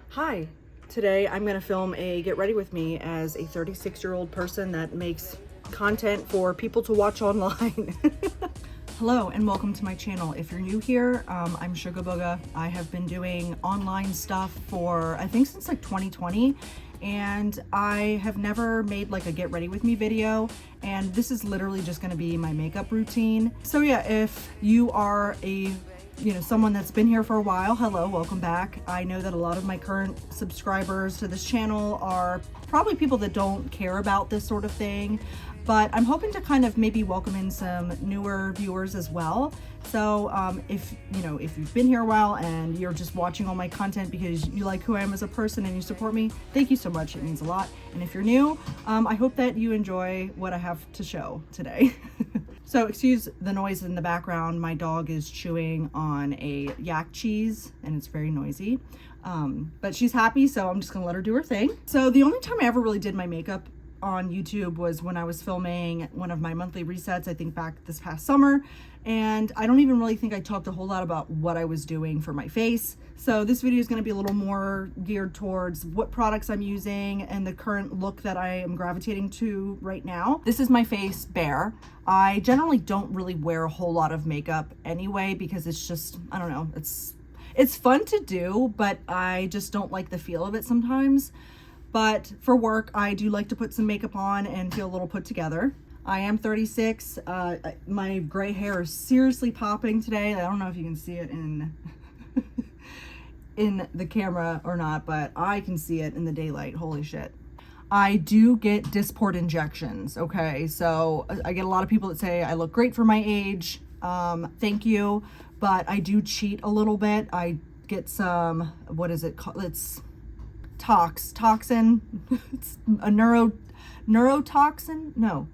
Hi, today I'm going to film a get ready with me as a 36-year-old person that makes content for people to watch online. Hello and welcome to my channel. If you're new here, I'm Sugar Booga. I have been doing online stuff for I think since like 2020, and I have never made like a get ready with me video, and this is literally just going to be my makeup routine. So yeah, if you are someone that's been here for a while, hello, welcome back. I know that a lot of my current subscribers to this channel are probably people that don't care about this sort of thing, but I'm hoping to kind of maybe welcome in some newer viewers as well. So if you've been here a while and you're just watching all my content because you like who I am as a person and you support me, thank you so much. It means a lot. And if you're new, I hope that you enjoy what I have to show today. So excuse the noise in the background. My dog is chewing on a yak cheese and it's very noisy. But she's happy, so I'm just gonna let her do her thing. So the only time I ever really did my makeup on YouTube was when I was filming one of my monthly resets, I think back this past summer. And I don't even really think I talked a whole lot about what I was doing for my face. So this video is going to be a little more geared towards what products I'm using and the current look that I am gravitating to right now. This is my face bare. I generally don't really wear a whole lot of makeup anyway because it's just, I don't know, it's fun to do, but I just don't like the feel of it sometimes. But for work, I do like to put some makeup on and feel a little put together. I am 36. My gray hair is seriously popping today. I don't know if you can see it in in the camera or not, but I can see it in the daylight. Holy shit. I do get Dysport injections, okay? So I get a lot of people that say I look great for my age. Thank you, but I do cheat a little bit. I get some, what is it called? It's toxin. It's a neurotoxin. No,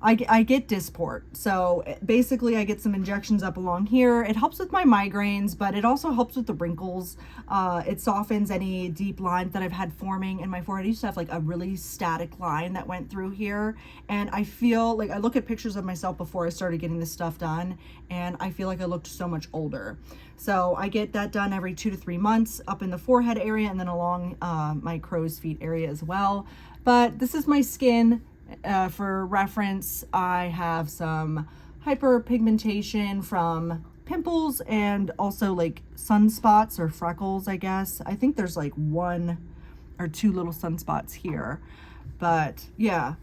I get Dysport. So basically I get some injections up along here. It helps with my migraines, but it also helps with the wrinkles. It softens any deep lines that I've had forming in my forehead. I used to have like a really static line that went through here, and I feel like I look at pictures of myself before I started getting this stuff done, and I feel like I looked so much older. So I get that done every 2 to 3 months up in the forehead area and then along my crow's feet area as well. But this is my skin. For reference, I have some hyperpigmentation from pimples and also like sunspots or freckles, I guess. I think there's like 1 or 2 little sunspots here. But yeah,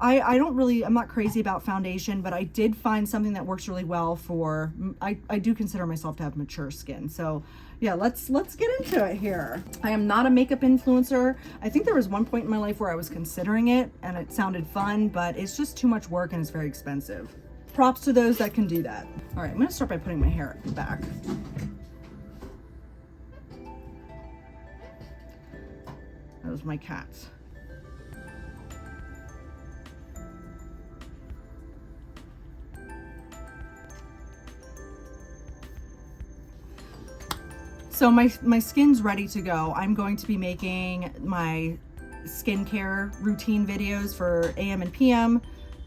I'm not crazy about foundation, but I did find something that works really well for, I do consider myself to have mature skin. So yeah, let's get into it here. I am not a makeup influencer. I think there was one point in my life where I was considering it and it sounded fun, but it's just too much work and it's very expensive. Props to those that can do that. All right, I'm gonna start by putting my hair back. Those are my cats. So my skin's ready to go. I'm going to be making my skincare routine videos for AM and PM.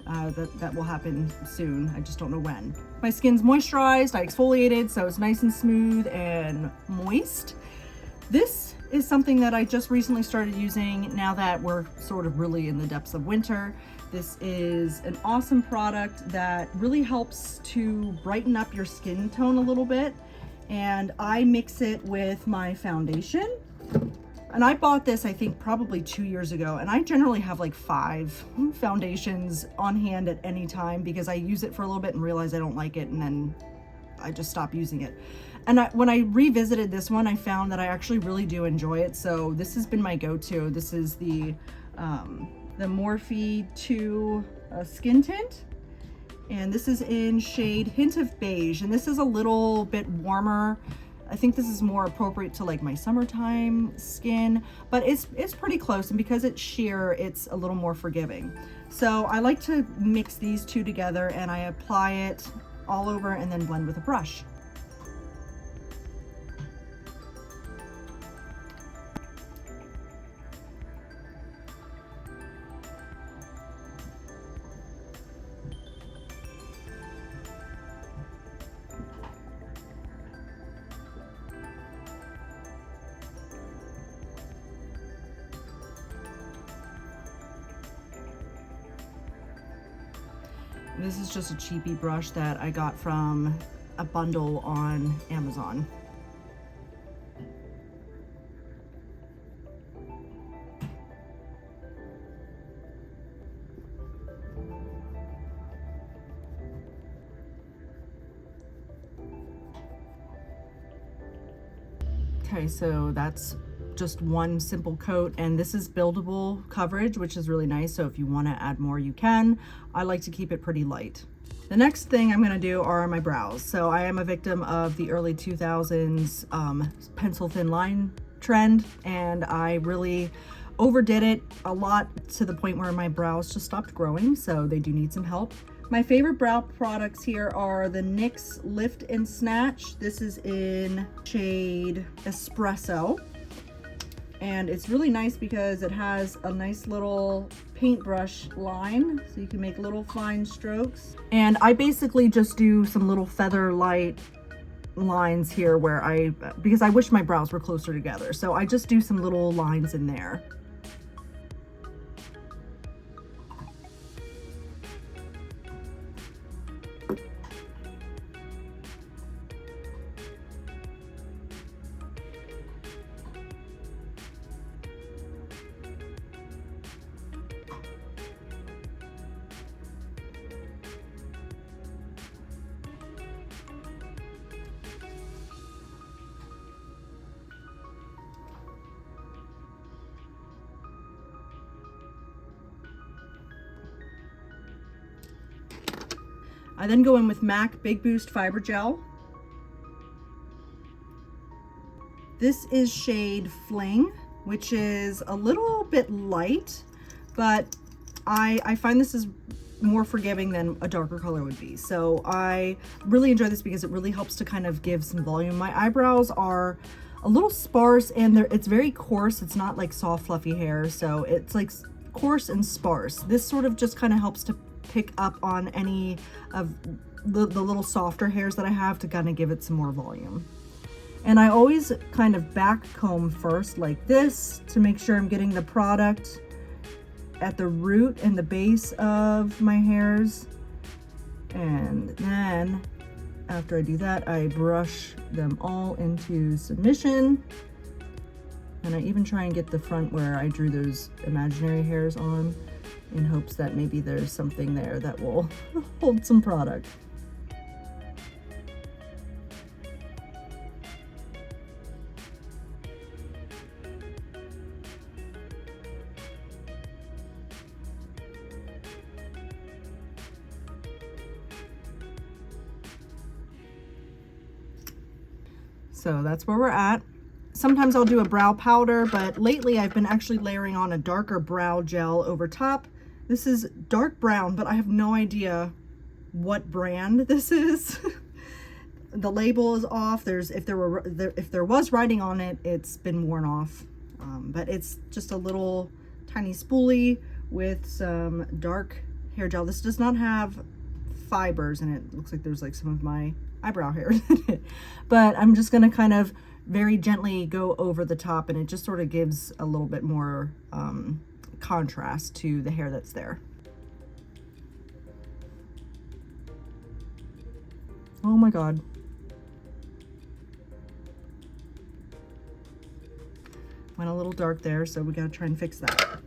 That will happen soon. I just don't know when. My skin's moisturized, I exfoliated, so it's nice and smooth and moist. This is something that I just recently started using now that we're sort of really in the depths of winter. This is an awesome product that really helps to brighten up your skin tone a little bit. And I mix it with my foundation. And I bought this, I think, probably 2 years ago. And I generally have like 5 foundations on hand at any time because I use it for a little bit and realize I don't like it, and then I just stop using it. And when I revisited this one, I found that I actually really do enjoy it. So this has been my go-to. This is the Morphe 2 Skin Tint. And this is in shade Hint of Beige, and this is a little bit warmer. I think this is more appropriate to like my summertime skin, but it's pretty close, and because it's sheer, it's a little more forgiving. So I like to mix these two together and I apply it all over and then blend with a brush. This is just a cheapy brush that I got from a bundle on Amazon. Okay, so that's just one simple coat, and this is buildable coverage, which is really nice. So if you want to add more, you can. I like to keep it pretty light. The next thing I'm going to do are my brows. So I am a victim of the early 2000s pencil thin line trend, and I really overdid it a lot to the point where my brows just stopped growing, so they do need some help. My favorite brow products here are the NYX Lift and Snatch. This is in shade Espresso. And it's really nice because it has a nice little paintbrush line, so you can make little fine strokes. And I basically just do some little feather light lines here where because I wish my brows were closer together. So I just do some little lines in there. I then go in with MAC Big Boost Fiber Gel. This is shade Fling, which is a little bit light, but I find this is more forgiving than a darker color would be. So I really enjoy this because it really helps to kind of give some volume. My eyebrows are a little sparse, and it's very coarse. It's not like soft fluffy hair, so it's like coarse and sparse. This sort of just kind of helps to pick up on any of the little softer hairs that I have to kind of give it some more volume. And I always kind of back comb first like this to make sure I'm getting the product at the root and the base of my hairs. And then after I do that, I brush them all into submission. And I even try and get the front where I drew those imaginary hairs on, in hopes that maybe there's something there that will hold some product. So that's where we're at. Sometimes I'll do a brow powder, but lately I've been actually layering on a darker brow gel over top. This is dark brown, but I have no idea what brand this is. The label is off. If there was writing on it, it's been worn off. But it's just a little tiny spoolie with some dark hair gel. This does not have fibers, and it looks like there's like some of my eyebrow hairs in it. But I'm just gonna kind of very gently go over the top, and it just sort of gives a little bit more contrast to the hair that's there. Oh my God. Went a little dark there, so we gotta try and fix that.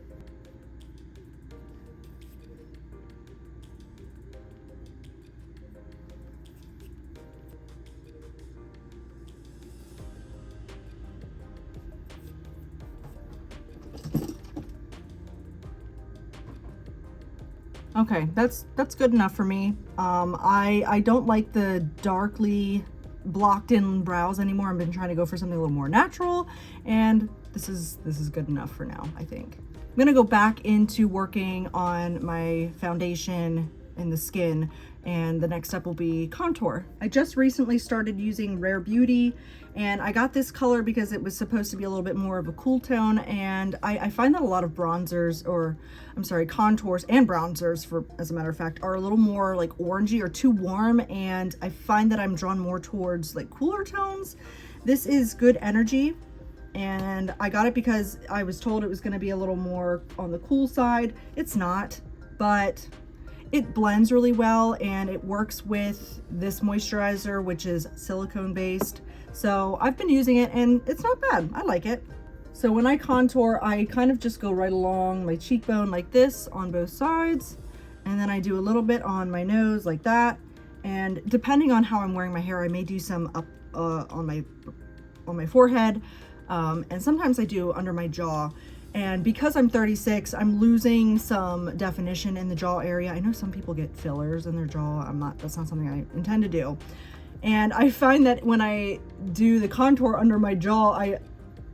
Okay, that's good enough for me. I don't like the darkly blocked in brows anymore. I've been trying to go for something a little more natural, and this is good enough for now, I think. I'm gonna go back into working on my foundation and the skin, and the next step will be contour. I just recently started using Rare Beauty, and I got this color because it was supposed to be a little bit more of a cool tone, and I find that a lot of bronzers, or I'm sorry, contours and bronzers, as a matter of fact, are a little more like orangey or too warm, and I find that I'm drawn more towards like cooler tones. This is good energy, and I got it because I was told it was going to be a little more on the cool side. It's not, but it blends really well, and it works with this moisturizer, which is silicone based. So I've been using it and it's not bad. I like it. So when I contour, I kind of just go right along my cheekbone like this on both sides. And then I do a little bit on my nose like that. And depending on how I'm wearing my hair, I may do some up on my forehead. And sometimes I do under my jaw. And because I'm 36, I'm losing some definition in the jaw area. I know some people get fillers in their jaw. That's not something I intend to do. And I find that when I do the contour under my jaw,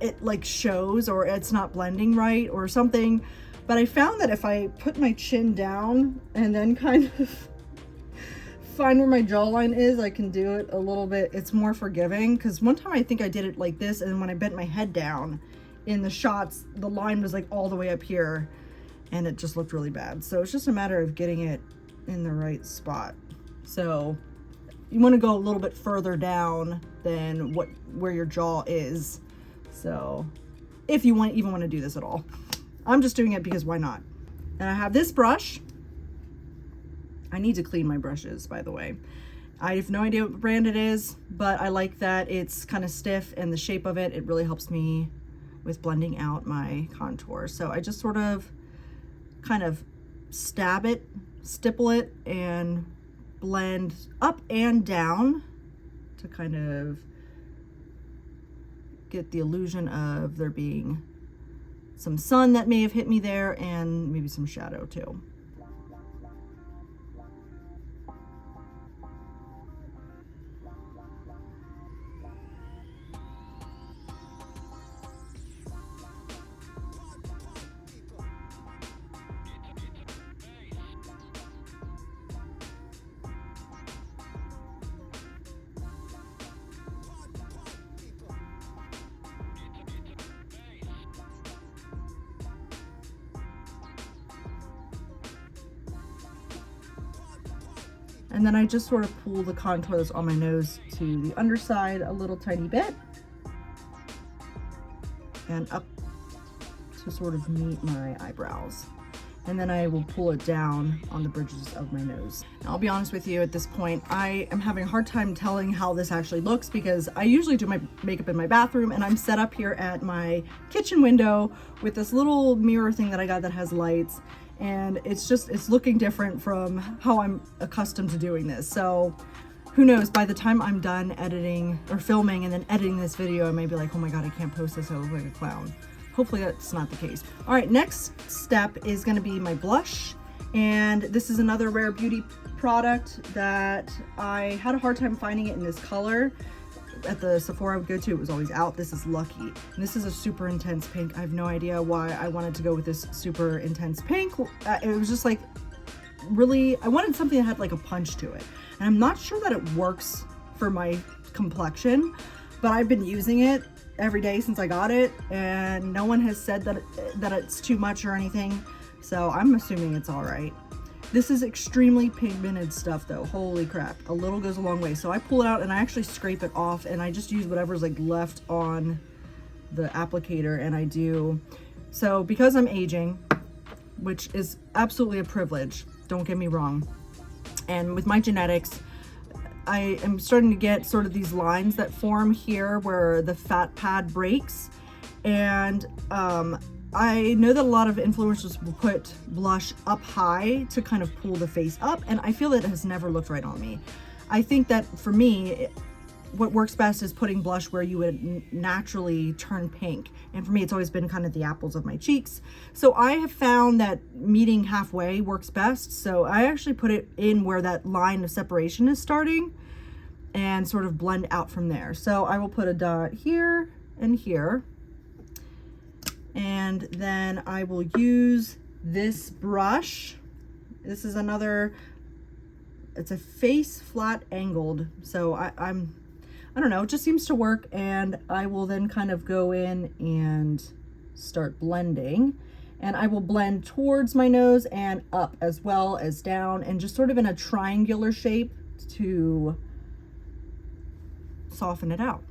it like shows, or it's not blending right or something. But I found that if I put my chin down and then kind of find where my jawline is, I can do it a little bit. It's more forgiving, because one time I think I did it like this, and when I bent my head down in the shots, the line was like all the way up here and it just looked really bad. So it's just a matter of getting it in the right spot. So you want to go a little bit further down than where your jaw is. So if you even want to do this at all. I'm just doing it because why not? And I have this brush. I need to clean my brushes, by the way. I have no idea what brand it is, but I like that it's kind of stiff, and the shape of it really helps me with blending out my contour. So I just sort of kind of stab it, stipple it, and blend up and down to kind of get the illusion of there being some sun that may have hit me there, and maybe some shadow too. And then I just sort of pull the contour that's on my nose to the underside a little tiny bit and up to sort of meet my eyebrows. And then I will pull it down on the bridges of my nose. And I'll be honest with you, at this point, I am having a hard time telling how this actually looks, because I usually do my makeup in my bathroom, and I'm set up here at my kitchen window with this little mirror thing that I got that has lights. And it's looking different from how I'm accustomed to doing this. So who knows, by the time I'm done editing or filming and then editing this video, I may be like, oh my God, I can't post this, I look like a clown. Hopefully that's not the case. All right, next step is gonna be my blush. And this is another Rare Beauty product that I had a hard time finding it in this color. At the Sephora I would go to, it was always out. This is lucky. And this is a super intense pink. I have no idea why I wanted to go with this super intense pink. It was just like, really, I wanted something that had like a punch to it. And I'm not sure that it works for my complexion, but I've been using it every day since I got it, and no one has said that it's too much or anything. So I'm assuming it's all right. This is extremely pigmented stuff though. Holy crap. A little goes a long way. So I pull it out and I actually scrape it off, and I just use whatever's like left on the applicator, and I do. So because I'm aging, which is absolutely a privilege, don't get me wrong, and with my genetics, I am starting to get sort of these lines that form here where the fat pad breaks. And I know that a lot of influencers will put blush up high to kind of pull the face up, and I feel that it has never looked right on me. I think that for me, what works best is putting blush where you would naturally turn pink. And for me, it's always been kind of the apples of my cheeks. So I have found that meeting halfway works best. So I actually put it in where that line of separation is starting and sort of blend out from there. So I will put a dot here and here. And then I will use this brush. This is another, it's a face flat angled. So I don't know, it just seems to work. And I will then kind of go in and start blending. And I will blend towards my nose and up as well as down, and just sort of in a triangular shape to soften it out.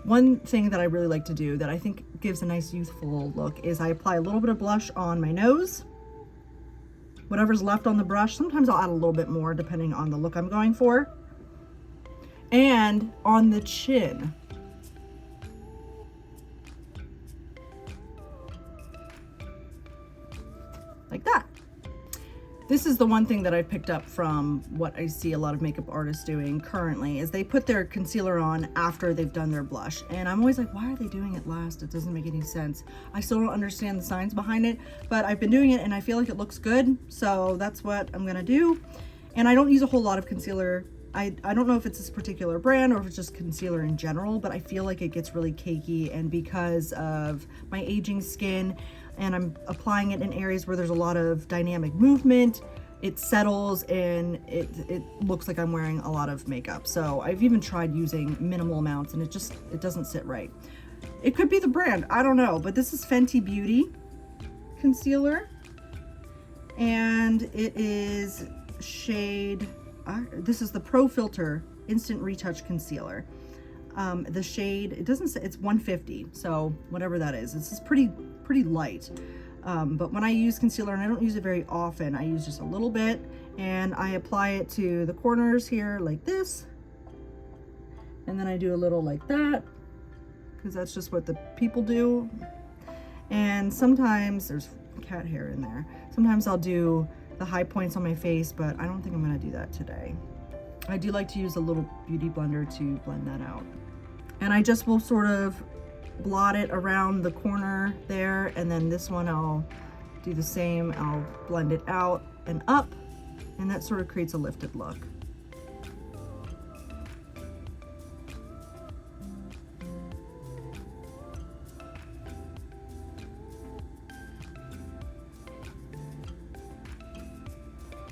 One thing that I really like to do that I think gives a nice youthful look is I apply a little bit of blush on my nose. Whatever's left on the brush, sometimes I'll add a little bit more depending on the look I'm going for. And on the chin. Like that. This is the one thing that I picked up from what I see a lot of makeup artists doing currently, is they put their concealer on after they've done their blush. And I'm always like, why are they doing it last? It doesn't make any sense. I still don't understand the science behind it, but I've been doing it and I feel like it looks good. So that's what I'm gonna do. And I don't use a whole lot of concealer. I don't know if it's this particular brand or if it's just concealer in general, but I feel like it gets really cakey, and because of my aging skin, and I'm applying it in areas where there's a lot of dynamic movement, it settles and it looks like I'm wearing a lot of makeup. So I've even tried using minimal amounts and it doesn't sit right. It could be the brand, I don't know, but this is Fenty Beauty concealer, and it is shade, this is the Pro Filt'r Instant Retouch Concealer. The shade, it doesn't say, it's 150, so whatever that is. This is pretty light. But when I use concealer, and I don't use it very often, I use just a little bit, and I apply it to the corners here like this, and then I do a little like that, because that's just what the people do. And sometimes there's cat hair in there. Sometimes I'll do the high points on my face, but I don't think I'm gonna do that today. I do like to use a little beauty blender to blend that out. And I just will sort of blot it around the corner there, and then this one I'll do the same. I'll blend it out and up, and that sort of creates a lifted look.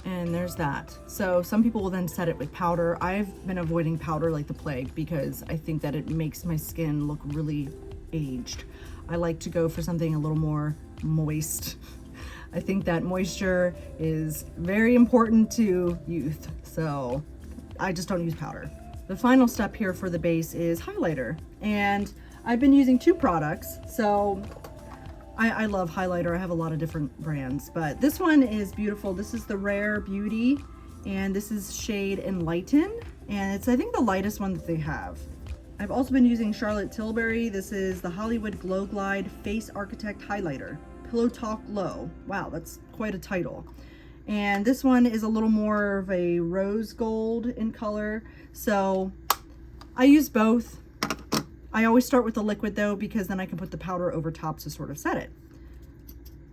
And there's that. So some people will then set it with powder. I've been avoiding powder like the plague because I think that it makes my skin look really aged. I like to go for something a little more moist. I think that moisture is very important to youth, so I just don't use powder. The final step here for the base is highlighter, and I've been using two products. So I love highlighter. I have a lot of different brands, but this one is beautiful. This is the Rare Beauty, and this is shade Enlighten, and it's, I think, the lightest one that they have. I've also been using Charlotte Tilbury. This is the Hollywood Glow Glide Face Architect Highlighter, Pillow Talk Glow. Wow, that's quite a title. And this one is a little more of a rose gold in color. So I use both. I always start with the liquid though, because then I can put the powder over top to sort of set it.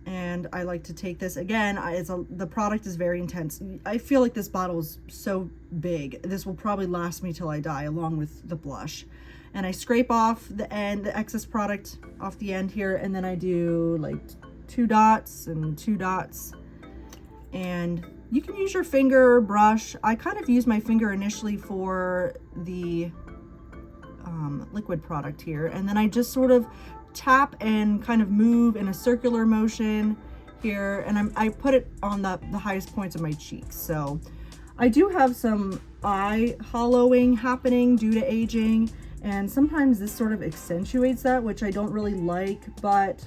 And I like to take this, again, the product is very intense. I feel like this bottle is so big. This will probably last me till I die, along with the blush. And I scrape off the end, the excess product off the end here, and then I do like 2 dots and 2 dots. And you can use your finger or brush. I kind of use my finger initially for the liquid product here, and then I just sort of tap and kind of move in a circular motion here, and I put it on the highest points of my cheeks. So I do have some eye hollowing happening due to aging, and sometimes this sort of accentuates that, which I don't really like, but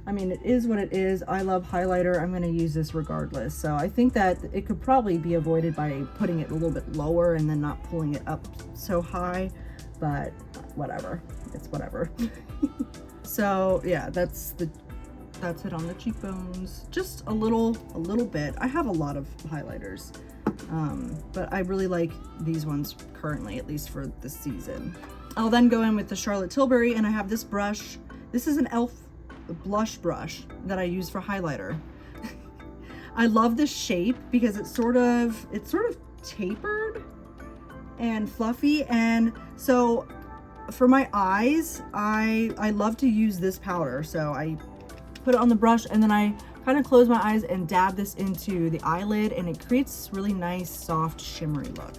I mean, it is what it is. I love highlighter. I'm going to use this regardless. So I think that it could probably be avoided by putting it a little bit lower and then not pulling it up so high, but whatever, it's whatever. So yeah, that's it on the cheekbones. Just a little bit. I have a lot of highlighters, but I really like these ones currently, at least for this season. I'll then go in with the Charlotte Tilbury, and I have this brush. This is an e.l.f. blush brush that I use for highlighter. I love this shape because it's sort of tapered and fluffy, and so for my eyes, I love to use this powder. So I put it on the brush, and then I kind of close my eyes and dab this into the eyelid, and it creates this really nice, soft, shimmery look.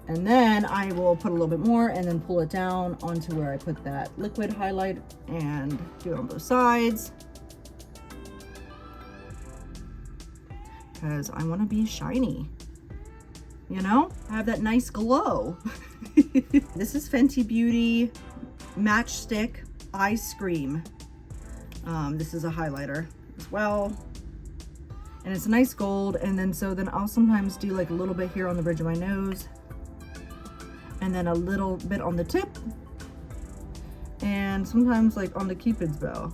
And then I will put a little bit more and then pull it down onto where I put that liquid highlight, and do it on both sides, because I want to be shiny. you know? I have that nice glow. This is Fenty Beauty Matchstick Ice Cream. This is a highlighter as well. And it's a nice gold. And then I'll sometimes do like a little bit here on the bridge of my nose. And then a little bit on the tip. And sometimes like on the Cupid's bow.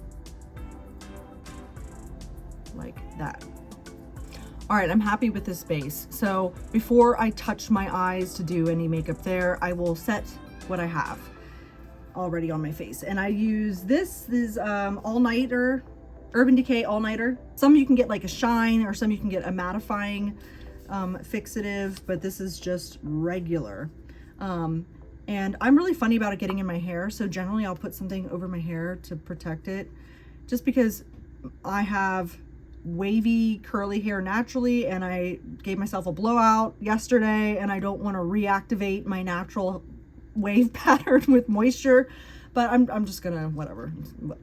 Like that. All right, I'm happy with this base. So before I touch my eyes to do any makeup there, I will set what I have already on my face. And I use this is all-nighter, Urban Decay all-nighter. Some you can get like a shine, or some you can get a mattifying fixative, but this is just regular. And I'm really funny about it getting in my hair, so generally I'll put something over my hair to protect it, just because I have wavy curly hair naturally, and I gave myself a blowout yesterday, and I don't want to reactivate my natural wave pattern with moisture, but I'm just gonna, whatever,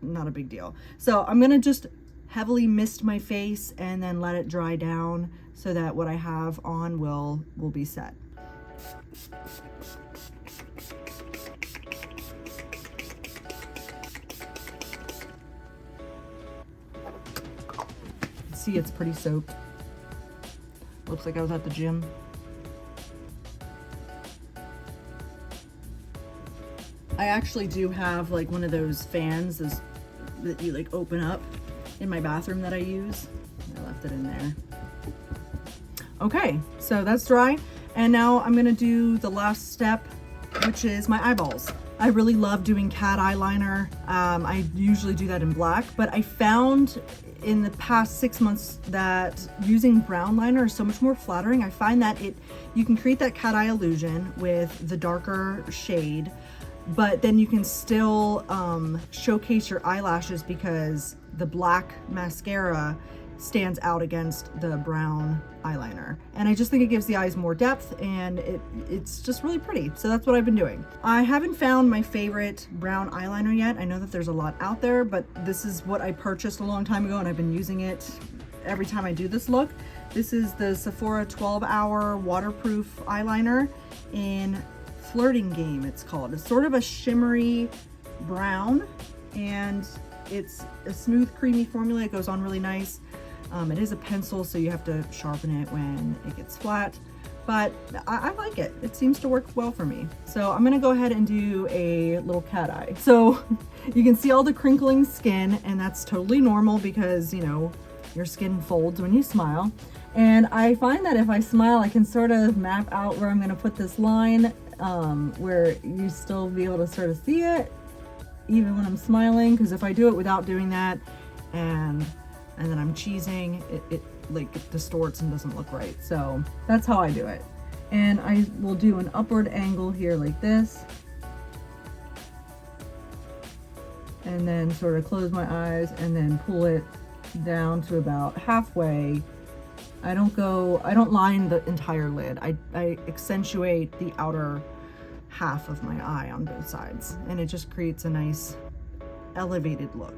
not a big deal. So I'm gonna just heavily mist my face and then let it dry down so that what I have on will be set. See, it's pretty soaked. Looks like I was at the gym. I actually do have like one of those fans that you like open up in my bathroom that I use. I left it in there. Okay, so that's dry. And now I'm gonna do the last step, which is my eyeballs. I really love doing cat eyeliner. I usually do that in black, but I found in the past 6 months that using brown liner is so much more flattering. I find that you can create that cat eye illusion with the darker shade, but then you can still showcase your eyelashes because the black mascara stands out against the brown eyeliner. And I just think it gives the eyes more depth, and it's just really pretty. So that's what I've been doing. I haven't found my favorite brown eyeliner yet. I know that there's a lot out there, but this is what I purchased a long time ago, and I've been using it every time I do this look. This is the Sephora 12-hour waterproof eyeliner in Flirting Game, it's called. It's sort of a shimmery brown, and it's a smooth, creamy formula. It goes on really nice. It is a pencil, so you have to sharpen it when it gets flat, but I like it. It seems to work well for me. So I'm gonna go ahead and do a little cat eye. So you can see all the crinkling skin, and that's totally normal because, you know, your skin folds when you smile. And I find that if I smile, I can sort of map out where I'm gonna put this line, where you still be able to sort of see it, even when I'm smiling, because if I do it without doing that, and then I'm cheesing, it distorts and doesn't look right. So that's how I do it. And I will do an upward angle here like this, and then sort of close my eyes and then pull it down to about halfway. I don't line the entire lid. I accentuate the outer half of my eye on both sides, and it just creates a nice elevated look.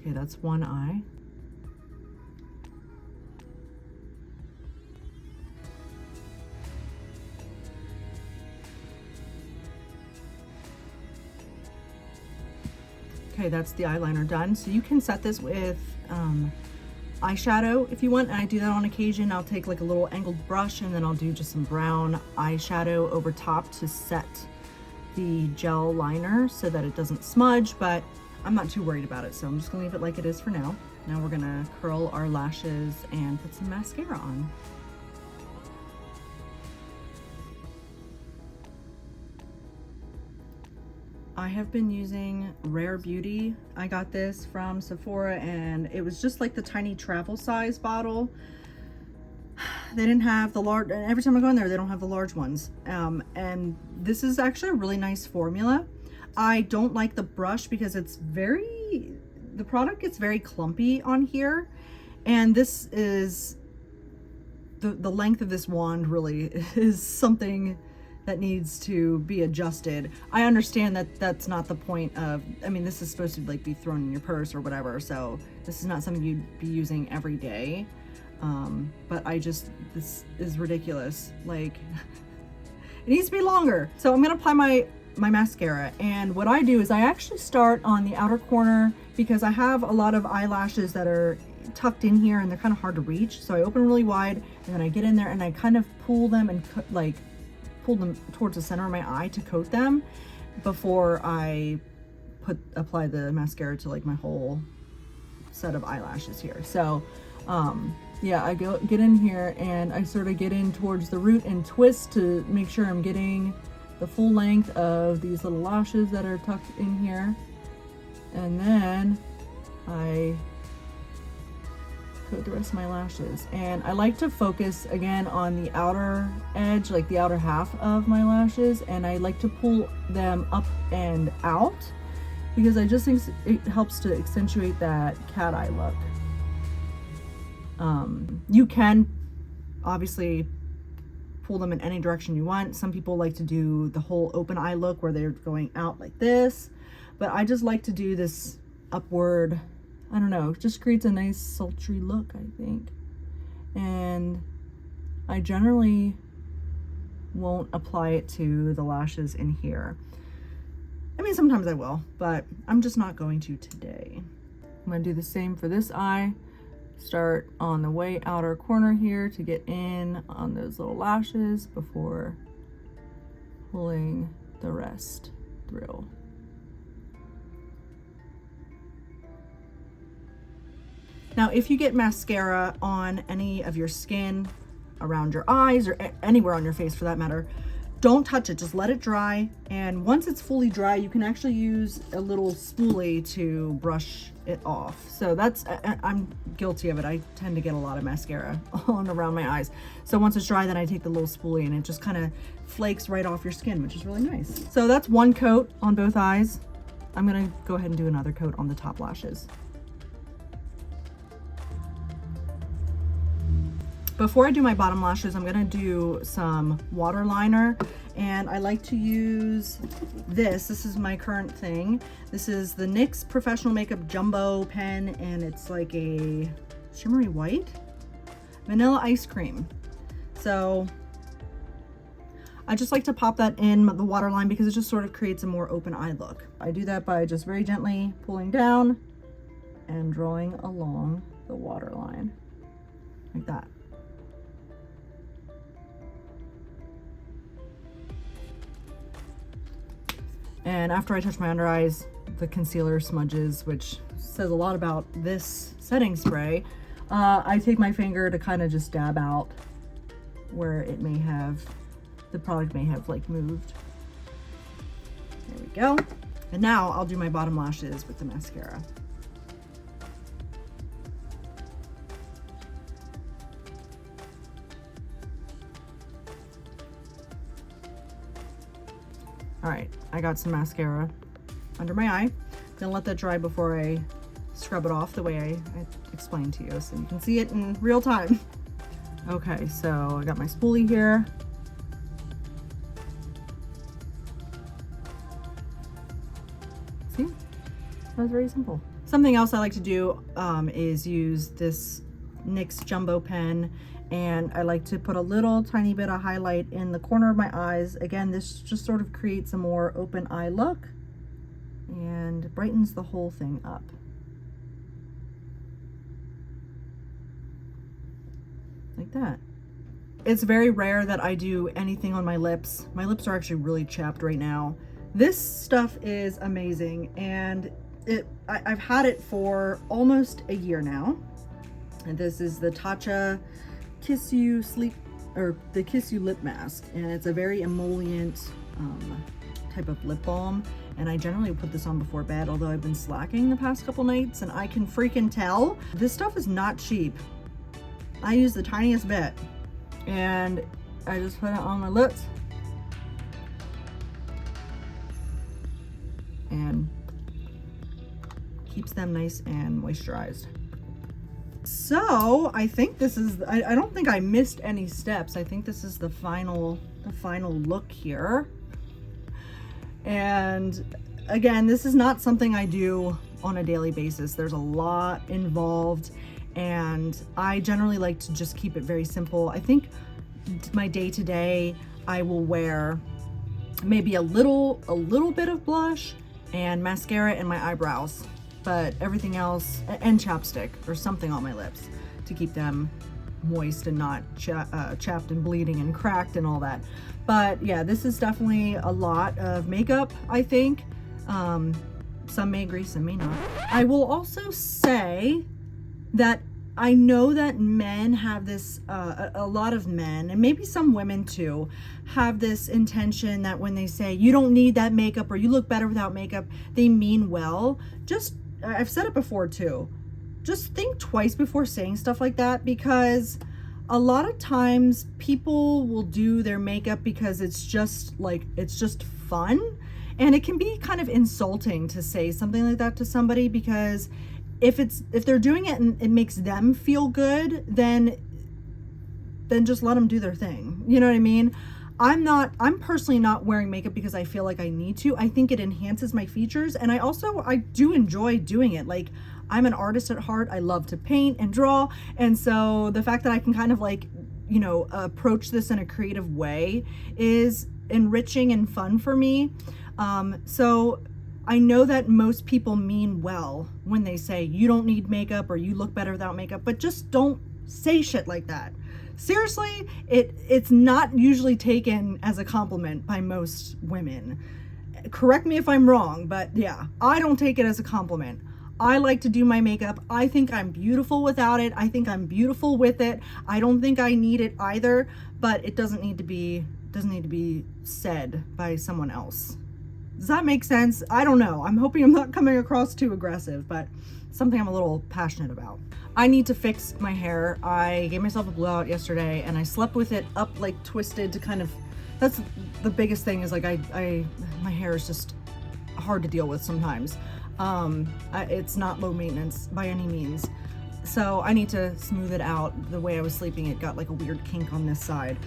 Okay, that's one eye. Okay, that's the eyeliner done. So you can set this with eyeshadow if you want, and I do that on occasion. I'll take like a little angled brush, and then I'll do just some brown eyeshadow over top to set the gel liner so that it doesn't smudge, but I'm not too worried about it, so I'm just gonna leave it like it is for now. Now we're gonna curl our lashes and put some mascara on. I have been using Rare Beauty. I got this from Sephora, and it was just like the tiny travel size bottle. they didn't have the large, and every time I go in there, they don't have the large ones. And this is actually a really nice formula. I don't like the brush because it's the product gets very clumpy on here. And this is, the length of this wand really is something that needs to be adjusted. I understand that that's not the point of, I mean, this is supposed to like be thrown in your purse or whatever, so this is not something you'd be using every day. But this is ridiculous. Like, it needs to be longer. So I'm gonna apply my mascara, and what I do is I actually start on the outer corner because I have a lot of eyelashes that are tucked in here and they're kind of hard to reach. So I open really wide and then I get in there and I kind of pull them and pull them towards the center of my eye to coat them before I apply the mascara to like my whole set of eyelashes here. So yeah, I get in here and I sort of get in towards the root and twist to make sure I'm getting the full length of these little lashes that are tucked in here. And then I coat the rest of my lashes. And I like to focus again on the outer edge, like the outer half of my lashes, and I like to pull them up and out because I just think it helps to accentuate that cat eye look. You can obviously pull them in any direction you want. Some people like to do the whole open eye look where they're going out like this, but I just like to do this upward. I don't know, it just creates a nice sultry look, I think. And I generally won't apply it to the lashes in here. I mean, sometimes I will, but I'm just not going to today. I'm gonna do the same for this eye. Start on the way outer corner here to get in on those little lashes before pulling the rest through. Now, if you get mascara on any of your skin, around your eyes, or anywhere on your face for that matter, don't touch it, just let it dry. And once it's fully dry, you can actually use a little spoolie to brush it off. So that's, I'm guilty of it. I tend to get a lot of mascara on around my eyes. So once it's dry, then I take the little spoolie and it just kind of flakes right off your skin, which is really nice. So that's one coat on both eyes. I'm gonna go ahead and do another coat on the top lashes. Before I do my bottom lashes, I'm gonna do some water liner, and I like to use this. This is my current thing. This is the NYX Professional Makeup Jumbo pen, and it's like a shimmery white vanilla ice cream. So I just like to pop that in the waterline because it just sort of creates a more open eye look. I do that by just very gently pulling down and drawing along the waterline like that. And after I touch my under eyes, the concealer smudges, which says a lot about this setting spray. I take my finger to kind of just dab out where it may have, the product may have like moved. There we go. And now I'll do my bottom lashes with the mascara. All right, I got some mascara under my eye. Gonna let that dry before I scrub it off the way I explained to you so you can see it in real time. Okay, so I got my spoolie here. See, that was very simple. Something else I like to do is use this NYX Jumbo pen, and I like to put a little tiny bit of highlight in the corner of my eyes. Again, this just sort of creates a more open eye look and brightens the whole thing up. Like that. It's very rare that I do anything on my lips. My lips are actually really chapped right now. This stuff is amazing, and I've had it for almost a year now. And this is the Tatcha Kiss You Sleep, or the Kiss You Lip Mask, and it's a very emollient type of lip balm, and I generally put this on before bed, although I've been slacking the past couple nights, and I can freaking tell this stuff is not cheap. I use the tiniest bit, And I just put it on my lips. And keeps them nice and moisturized. So I think this is, I don't think I missed any steps. I think this is the final look here. And again, this is not something I do on a daily basis. There's a lot involved, and I generally like to just keep it very simple. I think my day-to-day, I will wear maybe a little bit of blush and mascara and my eyebrows, but everything else, and chapstick or something on my lips to keep them moist and not chapped and bleeding and cracked and all that. But yeah, this is definitely a lot of makeup, I think. Some may agree, some may not. I will also say that I know that men have this, a lot of men, and maybe some women too, have this intention that when they say you don't need that makeup or you look better without makeup, they mean well. Just, I've said it before too, just think twice before saying stuff like that, because a lot of times people will do their makeup because it's just like, it's just fun. And it can be kind of insulting to say something like that to somebody, because if they're doing it and it makes them feel good, then just let them do their thing. You know what I mean? I'm personally not wearing makeup because I feel like I need to. I think it enhances my features, and I do enjoy doing it. Like, I'm an artist at heart. I love to paint and draw. And so the fact that I can kind of like, you know, approach this in a creative way is enriching and fun for me. So I know that most people mean well when they say you don't need makeup or you look better without makeup, but just don't say shit like that. Seriously, it's not usually taken as a compliment by most women. Correct me if I'm wrong, but yeah, I don't take it as a compliment. I like to do my makeup. I think I'm beautiful without it. I think I'm beautiful with it. I don't think I need it either, but it doesn't need to be said by someone else. Does that make sense? I don't know. I'm hoping I'm not coming across too aggressive, but something I'm a little passionate about. I need to fix my hair. I gave myself a blowout yesterday and I slept with it up like twisted to kind of, that's the biggest thing, is like my hair is just hard to deal with sometimes. It's not low maintenance by any means. So I need to smooth it out. The way I was sleeping, it got like a weird kink on this side.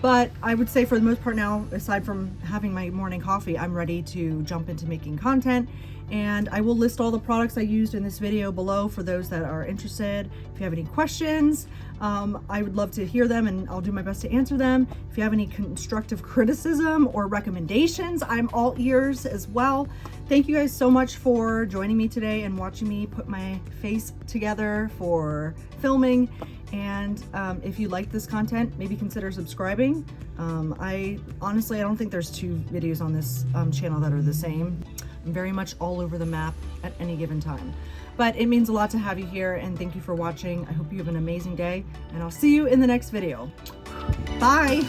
But I would say for the most part now, aside from having my morning coffee, I'm ready to jump into making content. And I will list all the products I used in this video below for those that are interested. If you have any questions, I would love to hear them and I'll do my best to answer them. If you have any constructive criticism or recommendations, I'm all ears as well. Thank you guys so much for joining me today and watching me put my face together for filming. And if you like this content, maybe consider subscribing. I honestly don't think there's two videos on this channel that are the same. I'm very much all over the map at any given time. But it means a lot to have you here, and thank you for watching. I hope you have an amazing day, and I'll see you in the next video. Bye!